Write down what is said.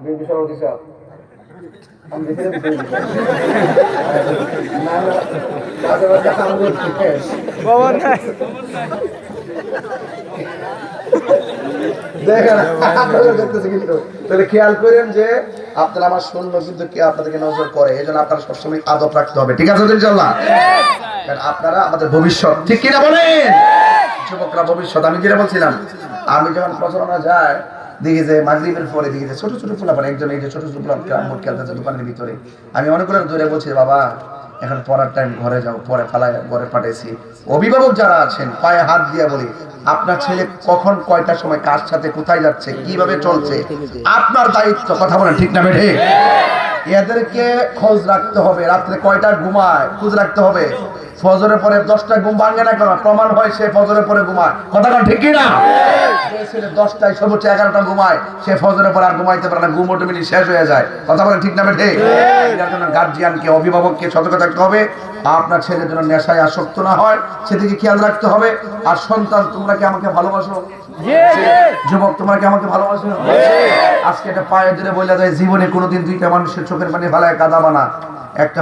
BNP সভাপতি সাহেব আমি দেখে না না দেখেন আপনারা দেখতেছে কিন্তু তাহলে খেয়াল করেন যে আপনারা আমার শূন্য কিন্তু কে আপনাদেরকে নজর করে এই জন্য আপনারা সবসময় আদব রাখতে হবে ঠিক আছে ইনশাআল্লাহ কারণ আপনারা আমাদের ভবিষ্যৎ ঠিক কিনা বলেন যুবকরা ভবিষ্যৎ আমি যেটা বলছিলাম আমি যখন প্রচারণা যাই দেখি যে মাগরিবের পরে দেখি যে ছোট ছোট ফুলাপান একজন এই যে ছোট ছোট ফুলাপান মোট খেলতেছে দোকানের ভিতরে আমি অনেকগুলো দূরে বলছি বাবা এখন পড়ার টাইম ঘরে যাও পরে ফালায় ঘরে পাঠাইছি অভিভাবক যারা আছেন পায়ে হাত দিয়ে বলি আপনার ছেলে কখন কয়টার সময় কার সাথে কোথায় যাচ্ছে কিভাবে চলছে আপনার দায়িত্ব কথা বলেন ঠিক না বেঠে এদেরকে খোঁজ রাখতে হবে রাত্রে কয়টা ঘুমায় খোঁজ রাখতে হবে ফজরের পরে 10টা ঘুম ভাঙে না কেন প্রমাণ হয় সে ফজরের পরে ঘুমায় কথা বলেন ঠিক না যে ছেলে 10টায় সর্বোচ্চ 11টা ঘুমায় সে ফজরের পর আর ঘুমাইতে পারে না ঘুম অটোমেটিক শেষ হয়ে যায় কথা বলেন ঠিক না বেঠে এর জন্য গার্জিয়ানকে অভিভাবককে সতর্ক থাকতে হবে আপনার ছেলের জন্য নেশায় আসক্ত না হয় সেদিকে খেয়াল রাখতে হবে আর সন্তান তোমরা কি আমাকে ভালোবাসো যুবক তোমরা কি আমাকে ভালোবাসো আজকে এটা পায়ে ধরে বলে যায় জীবনে কোনোদিন দুইটা মানুষের চোখের পানি ফেলায় কাঁদাবা না একটা